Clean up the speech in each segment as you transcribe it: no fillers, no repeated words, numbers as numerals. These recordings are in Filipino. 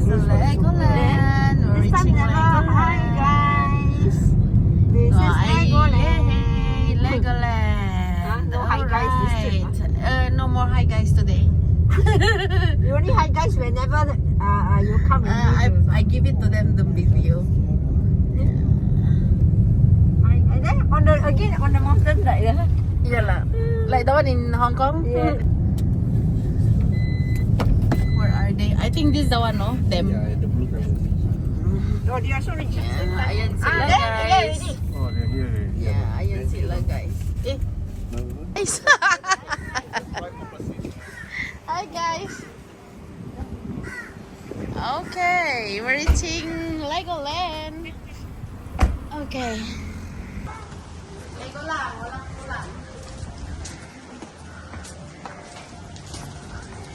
Legoland. We're reaching Legoland. Hi guys. This is Legoland. Legoland. No hi guys this trip. No more hi guys today. You only hi guys whenever you come and I give it to them the video. And then on the mountain like that. Yeah lah. Like the one in Hong Kong. Yeah. Where are they? I think this is the one, no? Them. Yeah, the blue color. Oh, they are so rich. Ayan sila, there guys. Oh, they're here. Yeah, ayan sila, guys. Eh, guys. Hi, guys. Okay, we're reaching Legoland. Okay. Legoland, walang kulang.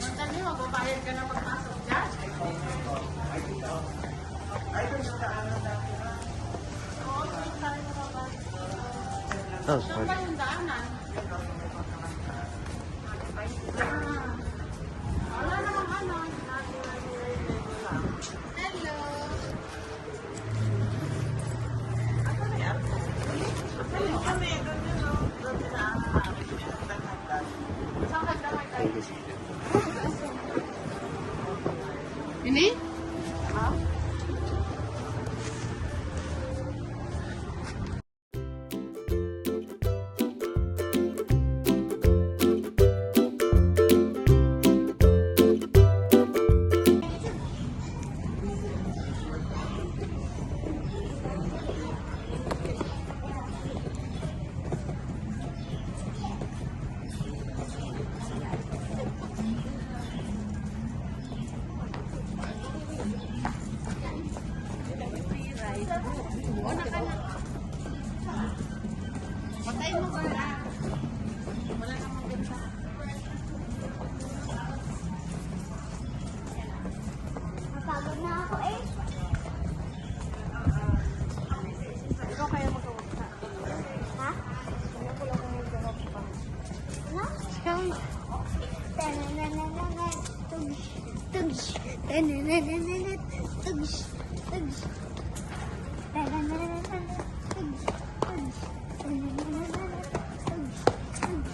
Magkano yung magbabayad ka na magpasok dyan? Oh, Saan ba yung daanan? Wala namang ano. Hello. Ini? Patayin mo ba? Wala namang ganda. Napagod na ako eh. Ikaw kaya magkawag ka? Ha? Ano ko lang magkawag pa? Ano? Tananananan. Tugs. Tugs. Tananananan. Tugs. Tugs. Tananananan. Tugs. Tugs.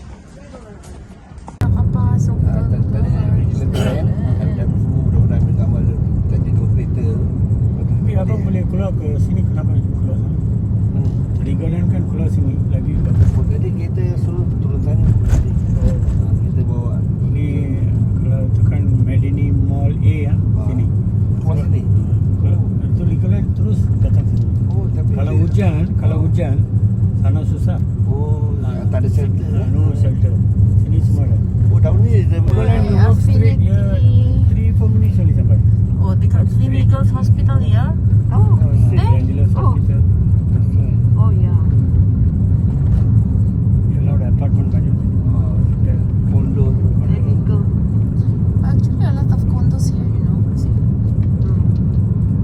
Nakapasok na. Tadi ada buku dah ambil gambar tadi dua kereta. Tapi abang boleh keluar ke sini, kenapa keluar sana? Legoland kan keluar sini lagi bagus. Oh, tadi kereta suruh turun sana tadi. Kita bawa Ini kalau tu kan Medini Mall A ya, sini. Tuan sini. Kalau itu Legoland terus datang sini. Oh, tapi Kalau hujan sana susah. Oh, tak ada shelter. No shelter. Sini semua ada. Oh, down ni dia Legoland Hey, walk straight dia Affinity. 3-4 minutes boleh sampai. Oh, dekat Green Eagles Hospital ya? Oh. Straight Angeles Oh. Hospital. Oh yeah. Kalau ada apartment banyak. Kondo tu. There you go. Actually, a lot of condos here, you know. See?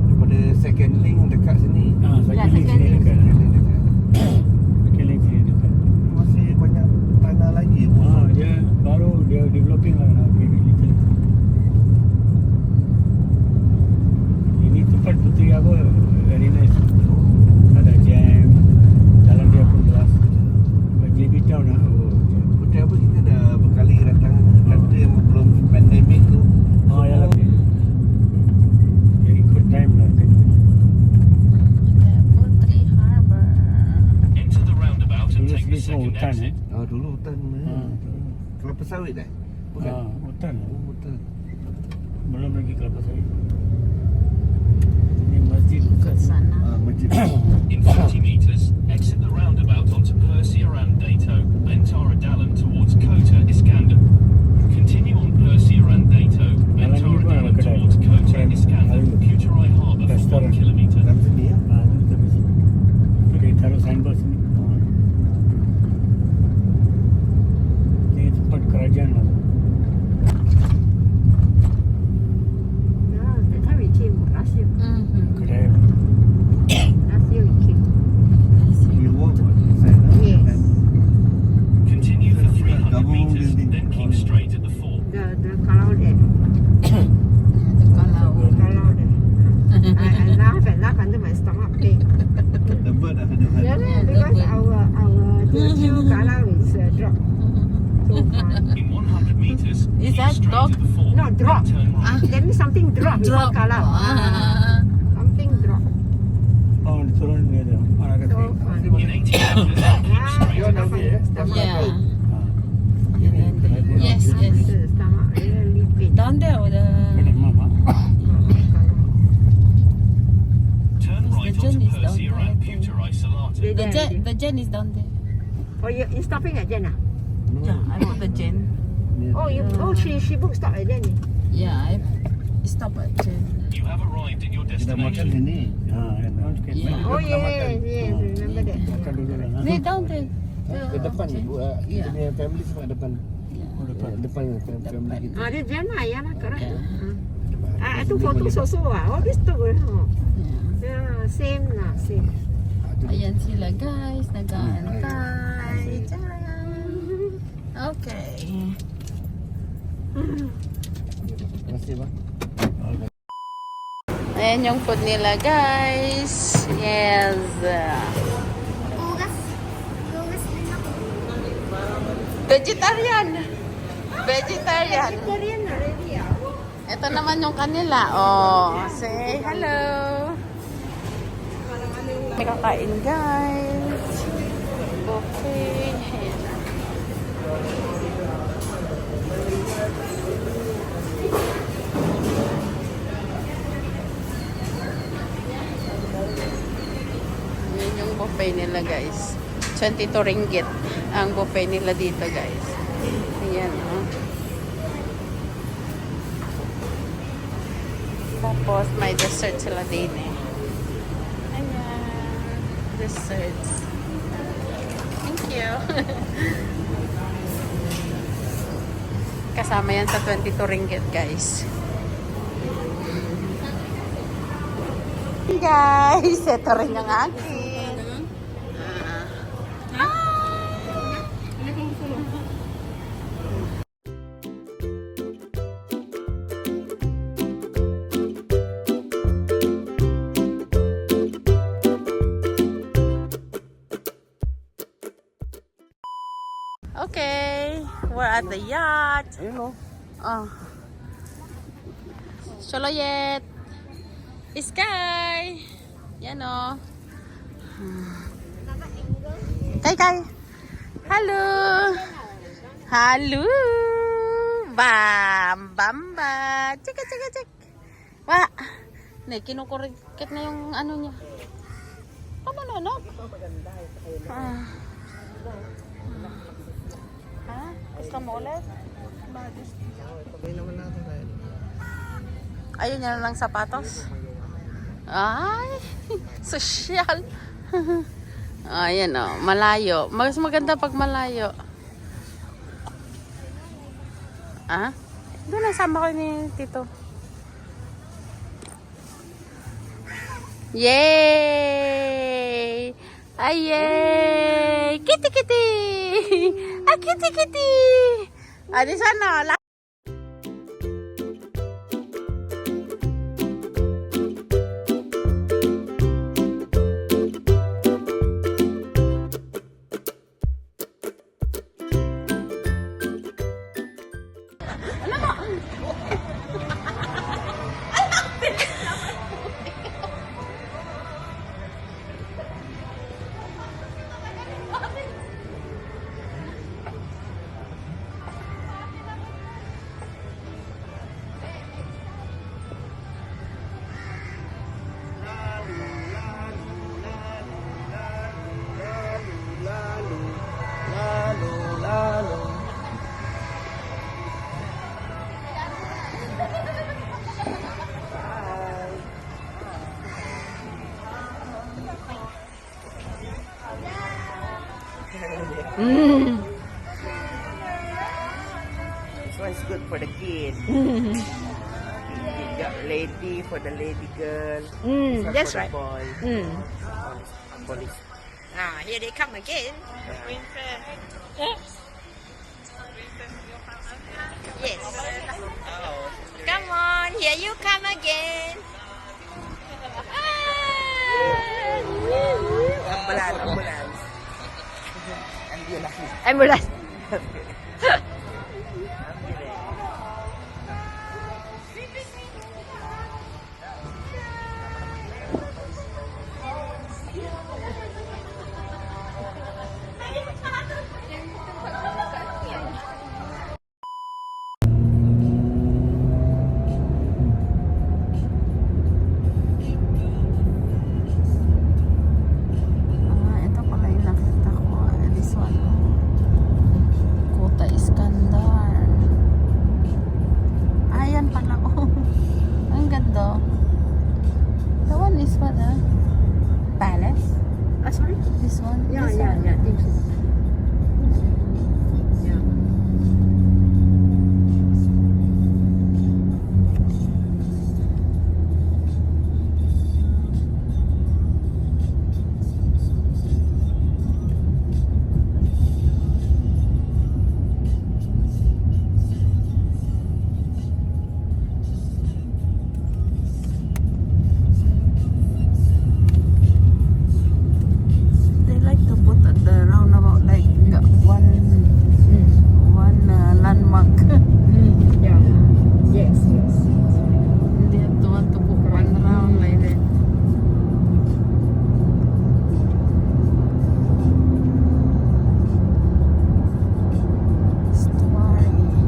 Daripada second link dekat sini. Saya Ya, pilih second sini link. dekat. Second link dekat. Second link sini dekat. Masih banyak tanah lagi. Dia baru dia developing lah nak pergi little. Ini tempat puteri apa very nice. Ada jam, jalan dia pun luas. JB Town lah. Oh, jam. Hotel apa kita dah berkali datang. Kata yang belum pandemik tu. Ya lah. Dia ikut time lah. Putri Harbor. Into the roundabout and Dulu take sini the semua second hutan exit. Dulu hutan. Kelapa sawit dah? Bukan? Hutan. Oh, hutan. Belum lagi kelapa sawit. Ini masjid bukan. Sana. Masjid. In 40 metres, exit the roundabout onto Persia and Dato, then Taradallan towards Kota Iskandar. Continue on Persia and Dato, then Jalan ni pun ada Taradallan kedai. towards Kota Iskandar, Kedai. Puturai Harbour for Restoran. 1 kilometre. Dalam sini ya? Itu tepi sini. Itu dia taruh signboard sini. Ini tempat kerajaan lah. Yeah. under my stomach pain. The bird ada hal. Yeah, because our Teochew Kallang is drop so far. In 100 meters, Is keep that straight dog? to the fort. No, drop. Turn right. That means something drop. Drop. Kallang. Something drop. Oh, turun ni dia. Anak So kecil. fun. In 80 meters, keep straight You're to the down fort. here. Yeah. Yeah. Yes, yes. The stomach really pain. Down there or the... Kena mama. Turn right The Jen onto is down Percy there, I around think. Puter Isolata. The Jen is down there. Oh, you stopping at Jen? Yeah, I put the Jen. Oh, she booked stop at Jen. Yeah, I stop at Jen. You have arrived at your Kita makan destination. sini. Ha, kan sikit. Yeah. Oh yes, remember that. Makan dulu lah. ha. They down there. Ke depan Jen. kita Yeah. punya family semua depan. Yeah. Oh, depan. Depan family kita. Ah, dia Jen lah, ya lah, correct. Yeah. Itu foto so all this took Yeah. Yeah, same lah, same. Ayan sila guys, nag-aantay. Charan! Okay. Terima kasih bang. Ayan yung food nila guys. Yes. Hugas. Hugas din ako. Vegetarian. Vegetarian. Korean na ready ah. Ito naman yung kanila. Oh, say hello. May kakain guys. Buffet. Ayan. Yan yung buffet nila guys. 22 ringgit ang buffet nila dito guys. Ayan oh. Tapos may dessert sila din eh. Ayan. Desserts. Thank you. Kasama yan sa 22 ringgit guys. Hey guys, ito rin yung akin. Okay, we're at the yacht. Ayun o. Oh. Choloyet. Sky. Yan o. Kay. Hello. Hello. Bam. Bamba. Chika. Wah. Ne, kinukurikit na yung ano niya. Tama na, no? Ha? Gusto mo ulit? Pagay naman natin tayo. Ayun niya lang sapatos. Ay, sosyal. Ayan o, malayo. Mas maganda pag malayo. Ah? Doon nasama ko ni Tito. Yay! Ay, yay! Kitty! Ah, kitty! Ah, di sana. This one's good for the kid. You got lady for the lady girl. This one That's for right. the boy. Police. Ah, here they come again. Yes. Come on, here you come again. Ah! Ambulance. Ito pala yung nakita ko. This one. Kota Iskandar. Ayan pala. Oh. Ang ganda. That one is what, Palace? Sorry? This one? Yeah, This yeah, one? yeah. Think so. Yeah. They like to put at the roundabout like one landmark. Yeah. Yes, yes. They have to want to book one round like that.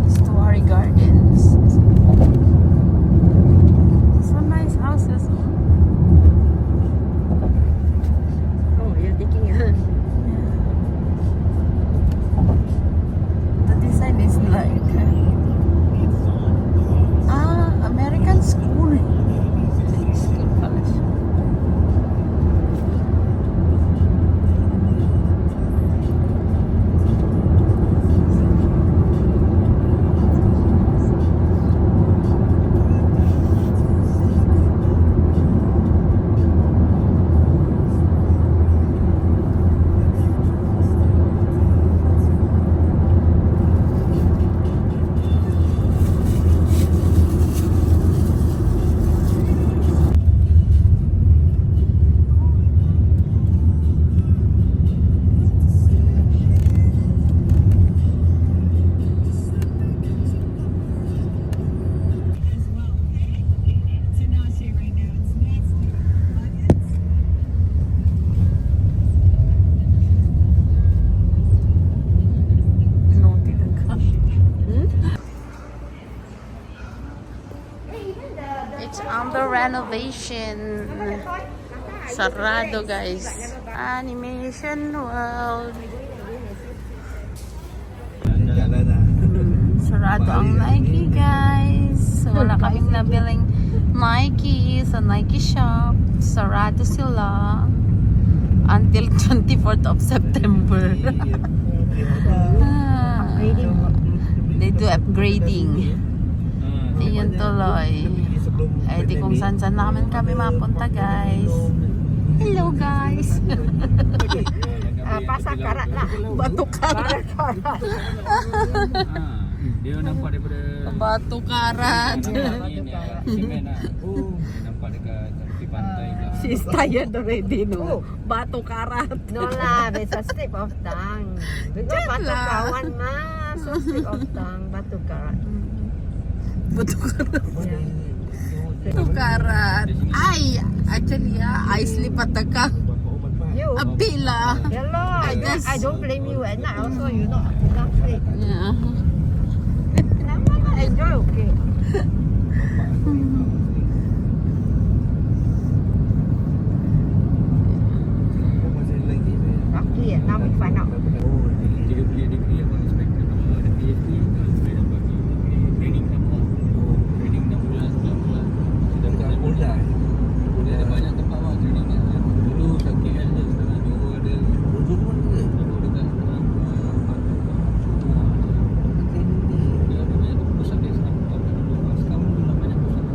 Stuary Gardens. So nice houses. Oh, you're thinking, The design is like American school. School pala siya. Naughty the car. It's under renovation. Sarado, guys. Animation World. Jalan na. Sarado ang Nike, guys. Wala kaming nabiling Nike sa Nike shop. Sarado sila until 24th of September. They do upgrading. Ayun tuloy. Eh di kung saan namin kami mapunta, guys. Hello, guys. pasar karat lah. Batu karat. Dia nampak daripada Batu karat. semen lah. Dia nampak dekat tepi pantai lah. She's tired already, no? Batu karat. No lah, there's a strip of tongue. Because batu kawan mah, so strip of tongue, batu karat. Batu karat. Yeah. Batu karat. Ay, actually, I sleep at the car. You, Abila. hello, I guess- I don't blame you at night also, you not sleep. Yeah. Enjoy, okay. Masih lagi saya. Okay, now we find out. 30 degree apa expected. Ada PhD saya dapat training 6 bulan. Training 6 bulan, 9 bulan. Sudah Dekat dekat Polda. Dia ada banyak tempat lah training ni. Dulu kat KL je, sekarang Johor ada. Ujung pun ada. Johor dekat semua. Dia ada banyak pusat dia sekarang. Sekarang dulu banyak pusat.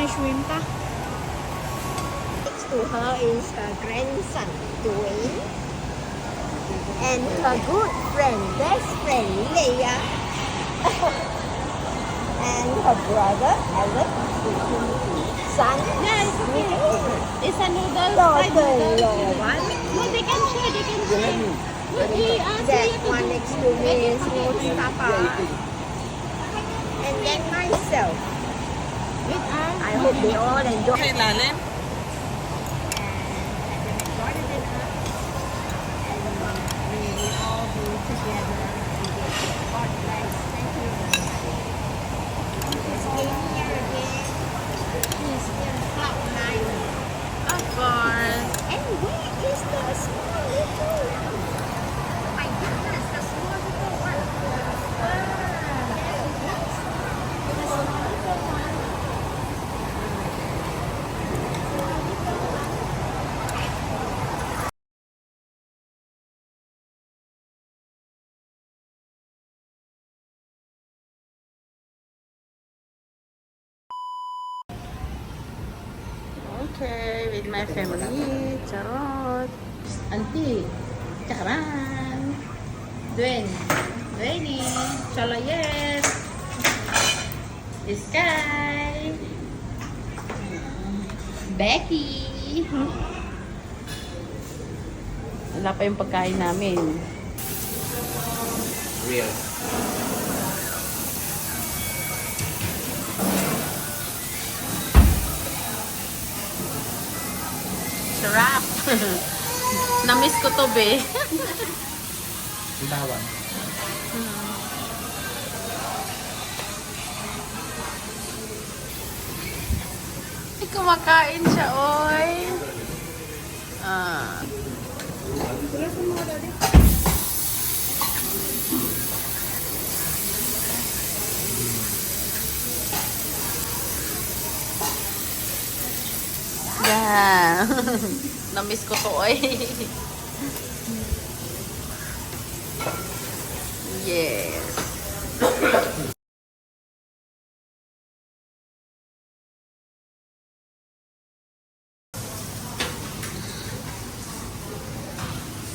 may shrimp pa. Next to her is her grandson, Dwayne. And her good friend, best friend, Leia. And her brother, Alex. Son, It's a noodle. daughter-in-law one. No, they can share. They can share. Look, he asked That me to one do. next to me is Mustafa. And then myself. With us. I hope they all enjoy. Sa ilalim? Of course. And where is the small little one? My goodness, the small little one. The small little one. Okay, with my family. Charot. Auntie. Charan. Dwayne. Dwayne. Chalayet. Sky. Becky. Wala pa yung pagkain namin. Real. Sarap. Na-miss ko to, be. Bawang. Kumakain siya, oy. Ah. Yeah. Na-miss ko to, oy. Yes.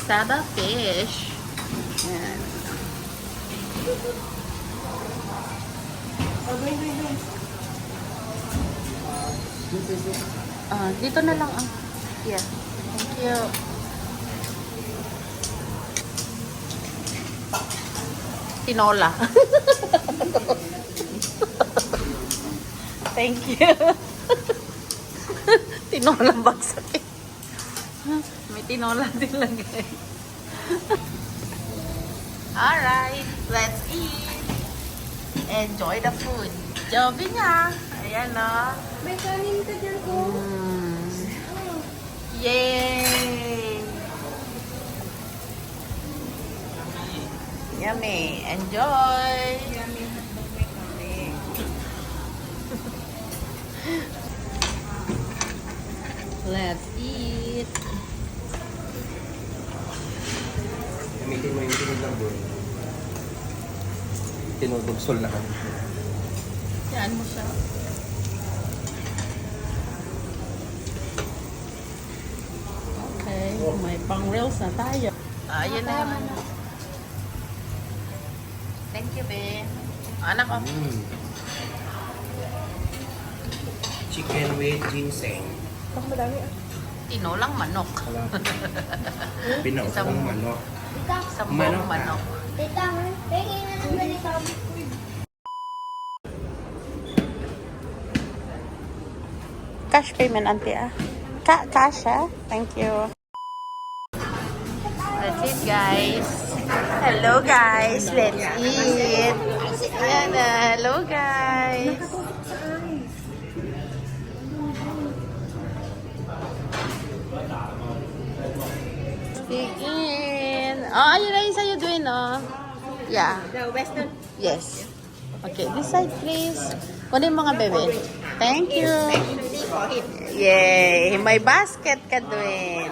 Saba fish. Yan. Dito na lang ang. Yeah. Thank you. Tinola. Thank you. Tinola bagsak eh. May tinola din lang eh. Alright, let's eat. Enjoy the food. Joby nga. Ayan o. May kanin ka dyan ko. Yay! Yummy. Enjoy. Let's eat. Gamitin mo yung tinog ng buhay. Tinudugsol na kami. Saan mo siya? Okay. May pang-reels na tayo. Ayun na naman. Thank you, Ben. Anak ko. Chicken with ginseng. Baka madami ah. Tinolang manok. Pinaot Isang- ng manok. Isang Manok buong manok. Tita, tingin na ng ganito. Cash payment, auntie, ah. Cash, ah. Thank you. That's it, guys. Hello, guys. Let's eat. Ayan na. Hello, guys. Begin. Oh, ayun na yung sa'yo, Dwayne, oh. Yeah. The western. Yes. Okay, this side, please. Kunin mga bebe. Thank you. For him. Yay! May basket ka, Dwayne.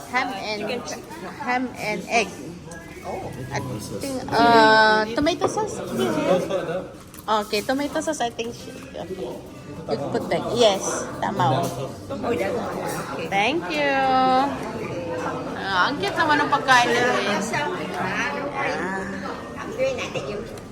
Ham and egg. At tomato sauce. Okay, tomato sauce, I think. Okay. You put that. Yes, tama. Oh. Oh, that's one. Okay. Thank you. Ang cute naman ng pagkain ni Luis. Don't worry. I'm doing that. You